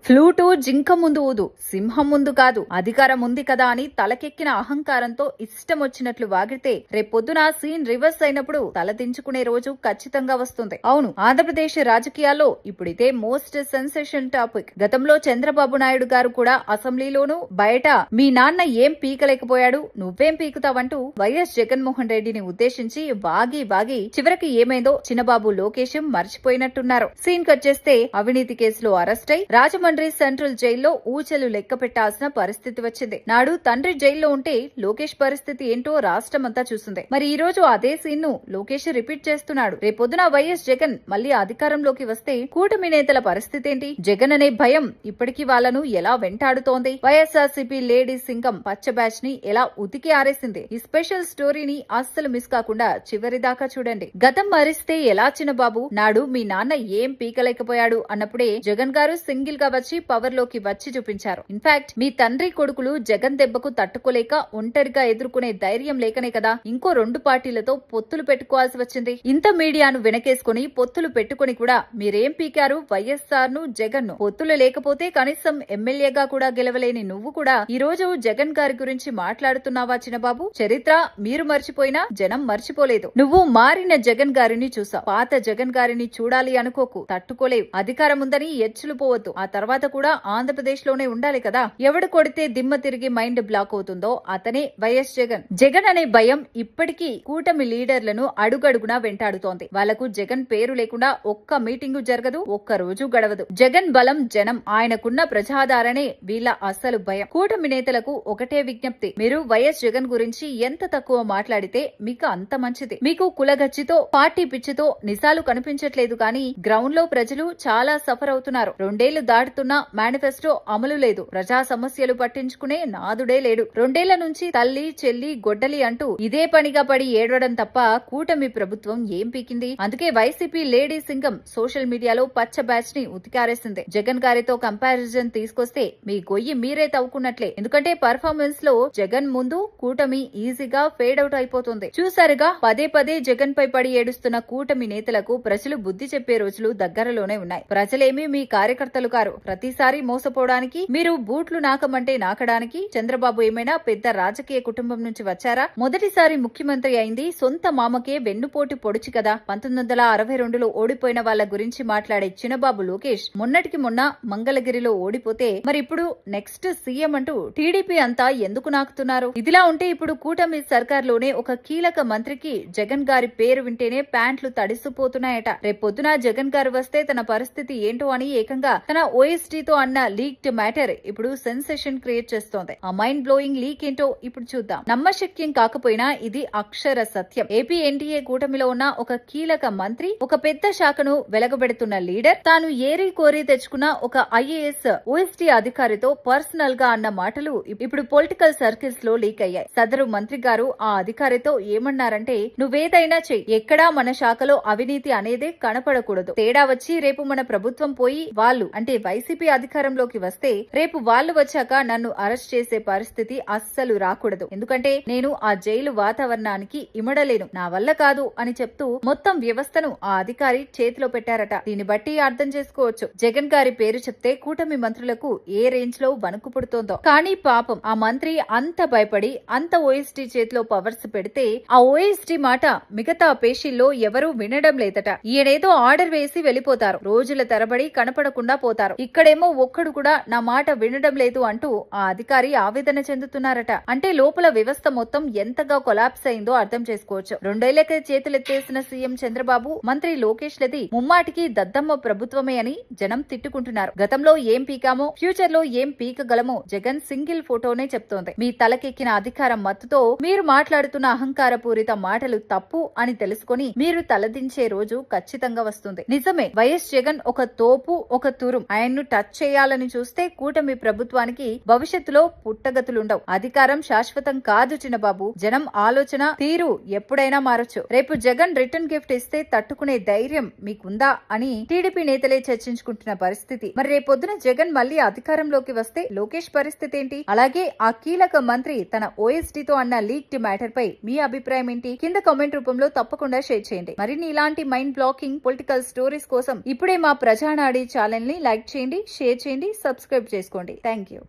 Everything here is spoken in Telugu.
ఫ్లూటు జింక ముందు ఊదు, సింహం ముందు కాదు. అధికారం ఉంది కదా అని తలకెక్కిన అహంకారంతో ఇష్టం వచ్చినట్లు వాగితే రేపొద్దున సీన్ రివర్స్ అయినప్పుడు తలదించుకునే రోజు ఖచ్చితంగా వస్తుంది. అవును, ఆంధ్రప్రదేశ్ రాజకీయాల్లో ఇప్పుడిదే మోస్ట్ సెన్సేషన్ టాపిక్. గతంలో చంద్రబాబు నాయుడు గారు కూడా అసెంబ్లీలోనూ బయట మీ నాన్న ఏం పీకలేకపోయాడు, నువ్వేం పీకుతావంటూ వైఎస్ జగన్మోహన్ రెడ్డిని ఉద్దేశించి బాగి చివరికి ఏమైందో చిన్నబాబు లోకేష్ మర్చిపోయినట్టున్నారు. సీన్ కట్ చేస్తే అవినీతి కేసులో అరెస్ట్ అయి రాజమండ్రి సెంట్రల్ జైల్లో ఊచలు లెక్క పెట్టాల్సిన పరిస్థితి వచ్చింది. నాడు తండ్రి జైల్లో ఉంటే లోకేష్ పరిస్థితి ఏంటో రాష్ట్రమంతా చూసింది. మరి ఈ రోజు అదే సీన్ ను లోకేష్ రిపీట్ చేస్తున్నాడు. రేపొద్దున వైఎస్ జగన్ మళ్లీ అధికారంలోకి వస్తే కూటమి నేతల పరిస్థితి ఏంటి? జగన్ అనే భయం ఇప్పటికీ వాళ్లను ఎలా వెంటాడుతోంది? వైఎస్ఆర్సీపీ లేడీ సింగం పచ్చ బ్యాచ్ ని ఎలా ఉతికి ఆరేసింది? ఈ స్పెషల్ స్టోరీని అస్సలు మిస్ కాకుండా చివరి దాకా చూడండి. గతం మరిస్తే ఎలా చిన్నబాబు, నాడు మీ నాన్న ఏం పీకలేకపోయాడు అన్నప్పుడే జగన్ గారు సింగిల్ గా వచ్చి పవర్ లోకి వచ్చి చూపించారు. ఇన్ఫాక్ట్ మీ తండ్రి కొడుకులు జగన్ దెబ్బకు తట్టుకోలేక ఒంటరిగా ఎదుర్కొనే ధైర్యం లేకనే కదా ఇంకో 2 పార్టీలతో పొత్తులు పెట్టుకోవాల్సి వచ్చింది. ఇంత మీడియాను వెనకేసుకుని పొత్తులు పెట్టుకుని కూడా మీరేం పీకారు వైఎస్ఆర్ ను, జగన్ ను? పొత్తులు లేకపోతే కనీసం ఎమ్మెల్యేగా కూడా గెలవలేని నువ్వు కూడా ఈ రోజు జగన్ గారి గురించి మాట్లాడుతున్నావా చిన్నబాబు? చరిత్ర మీరు మర్చిపోయినా జనం మర్చిపోలేదు. నువ్వు మారిన జగన్ గారిని చూసావు, పాత జగన్ గారిని చూడాలి అనుకోకు, తట్టుకోలేవు. అధికారం ఉందని ఎచ్చులు పోవద్దు. ఆ తర్వాత కూడా ఆంధ్రప్రదేశ్ లోనే ఉండాలి కదా. ఎవడు కొడితే దిమ్మ తిరిగి మైండ్ బ్లాక్ అవుతుందో అతనే వైఎస్ జగన్. జగన్ అనే భయం ఇప్పటికీ కూటమి లీడర్లను అడుగడుగునా వెంటాడుతోంది. వాళ్లకు జగన్ పేరు లేకుండా ఒక్క మీటింగు జరగదు, ఒక్క రోజు గడవదు. జగన్ బలం జనం, ఆయనకున్న ప్రజాదరణే వీళ్ల అసలు భయం. కూటమి నేతలకు ఒకటే విజ్ఞప్తి, మీరు వైఎస్ జగన్ గురించి ఎంత తక్కువ మాట్లాడితే మీకు అంత మంచిది. మీకు కులగచ్చితో, పార్టీ పిచ్చితో నిజాలు కనిపించట్లేదు కానీ గ్రౌండ్ లో ప్రజలు చాలా సఫర్ అవుతున్నారు. 2 ఏళ్లు దాటుతున్నా మేనిఫెస్టో అమలు లేదు. ప్రజా సమస్యలు పట్టించుకునే నాదుడే లేడు. 2 ఏళ్ల నుంచి తల్లి చెల్లి గొడ్డలి అంటూ ఇదే పనిగా పడి ఏడవడం తప్ప కూటమి ప్రభుత్వం ఏం పీకింది? అందుకే వైసీపీ లేడీ సింగం సోషల్ మీడియాలో పచ్చ బ్యాచ్ ని ఉతికారేసింది. జగన్ గారితో కంపారిజన్ తీసుకొస్తే మీ గొయ్యి మీరే తవ్వుకున్నట్లే. ఎందుకంటే పర్ఫార్మెన్స్ లో జగన్ ముందు కూటమి ఈజీగా ఫేడ్ అవుట్ అయిపోతుంది. చూసారుగా, పదే జగన్ పై పడి ఏడుస్తున్న కూటమి నేతలకు ప్రజలు బుద్ధి చెప్పే రోజులు దగ్గరలోనే ఉన్నాయి. ప్రజలేమీ మీ కార్యకర్తలు కారు. ప్రతిసారి మోసపోవడానికి, మీరు బూట్లు నాకమంటే నాకడానికి చంద్రబాబు ఏమైనా పెద్ద రాజకీయ కుటుంబం నుంచి వచ్చారా? మొదటిసారి ముఖ్యమంత్రి అయింది సొంత మామకే వెన్నుపోటు పొడిచి కదా. 1962లో ఓడిపోయిన వాళ్ల గురించి మాట్లాడే చిన్నబాబు లోకేష్ మొన్నటికి మొన్న మంగళగిరిలో ఓడిపోతే మరి ఇప్పుడు నెక్స్ట్ సీఎం అంటూ టీడీపీ అంతా ఎందుకు నాకుతున్నారు? ఇదిలా ఉంటే ఇప్పుడు కూటమి సర్కార్లోనే ఒక కీలక మంత్రికి జగన్ గారి పేరు వింటేనే ప్యాంట్లు తడిసిపోతున్నాయట. రేపొద్దున జగన్ గారు వస్తే తన పరిస్థితి ఏంటో అని ఏకంగా తన ఓఎస్టీతో అన్న లీక్డ్ మ్యాటర్ ఇప్పుడు సెన్సేషన్ క్రియేట్ చేస్తోంది. ఆ మైండ్ బ్లోయింగ్ లీక్ ఏంటో ఇప్పుడు చూద్దాం. నమ్మశక్యం కాకపోయినా ఇది అక్షర సత్యం. ఏపీ ఎన్డీఏ కూటమిలో ఉన్న ఒక కీలక మంత్రి, ఒక పెద్ద శాఖను వెలగబెడుతున్న లీడర్, తాను ఏరి కోరి తెచ్చుకున్న ఒక ఐఏఎస్ ఓఎస్టీ అధికారితో పర్సనల్ గా అన్న మాటలు ఇప్పుడు పొలిటికల్ సర్కిల్స్ లో లీక్ అయ్యాయి. సదరు మంత్రి గారు ఆ అధికారితో ఏమన్నారంటే, నువ్వేదైనా చెయ్యి, ఎక్కడా మన శాఖలో అవినీతి అనేదే కనపడకూడదు. తేడా వచ్చి రేపు మన ప్రభుత్వం పోయి వాళ్ళు అంటే వైసీపీ అధికారంలోకి వస్తే రేపు వాళ్ళు వచ్చాక నన్ను అరెస్ట్ చేసే పరిస్థితి అస్సలు రాకూడదు. ఎందుకంటే నేను ఆ జైలు వాతావరణానికి ఇమడలేను, నా వల్ల కాదు అని చెప్తూ మొత్తం వ్యవస్థను ఆ అధికారి చేతిలో పెట్టారట. దీన్ని బట్టి అర్థం చేసుకోవచ్చు జగన్ గారి పేరు చెప్తే కూటమి మంత్రులకు ఏ రేంజ్ లో వణుకు పుడుతోందో. కానీ పాపం ఆ మంత్రి అంత భయపడి అంత ఓఎస్టీ చేతిలో పవర్స్ పెడితే ఆ ఓఎస్టీ మాట మిగతా పేషీల్లో ఎవరూ వినడం లేదట. ఈయనేదో ఆర్డర్ వేసి వెళ్లిపోతారు, రోజుల తరబడి కనపడకుండా పోతారు. ఇక్కడేమో ఒక్కడు కూడా నా మాట వినడం లేదు అంటూ ఆ అధికారి ఆవేదన చెందుతున్నారట. అంటే లోపల వ్యవస్థ మొత్తం ఎంతగా కొలాప్స్ అయిందో అర్థం చేసుకోవచ్చు. 2 ఏళ్లకే చేతులెత్తేసిన సీఎం చంద్రబాబు, మంత్రి లోకేష్ లది ముమ్మాటికి దద్దమ్మ ప్రభుత్వమే అని జనం తిట్టుకుంటున్నారు. గతంలో ఏం పీకామో, ఫ్యూచర్ లో ఏం పీకగలమో జగన్ సింగిల్ ఫోటోనే చెప్తోంది. మీ తలకెక్కిన అధికారం మత్తుతో మీరు మాట్లాడుతున్న అహంకార పూరిత మాటలు తప్పు అని తెలుసుకొని మీరు తలదించే రోజు ఖచ్చితంగా వస్తుంది. నిజమే, వైఎస్ జగన్ ఒక తోపు, ఒక తురుం. ఆయన్ను టచ్ చేయాలని చూస్తే కూటమి ప్రభుత్వానికి భవిష్యత్తులో పుట్టగతులుండవు. అధికారం శాశ్వతం కాదు చిన్నబాబు. జనం ఆలోచన తీరు ఎప్పుడైనా మారొచ్చు. రేపు జగన్ రిటర్న్ గిఫ్ట్ ఇస్తే తట్టుకునే ధైర్యం మీకుందా అని టీడీపీ నేతలే చర్చించుకుంటున్న పరిస్థితి. మరి రేపొద్దున జగన్ మళ్లీ అధికారంలోకి వస్తే లోకేష్ పరిస్థితి ఏంటి? అలాగే ఆ కీలక మంత్రి తన ఓఎస్టీతో అన్న లీక్డ్ మ్యాటర్ పై మీ అభిప్రాయం ఏంటి? కింద కామెంట్ రూపంలో తప్పకుండా షేర్ చేయండి. మరిన్ని ఇలాంటి మైండ్ బ్లాకింగ్ పొలిటికల్ స్టోరీస్ కోసం ఇప్పుడే మా ప్రజానాడి ఛానల్ ని లైక్ చేయండి. చేయండి, షేర్ చేయండి, సబ్స్క్రైబ్ చేసుకోండి. Thank you.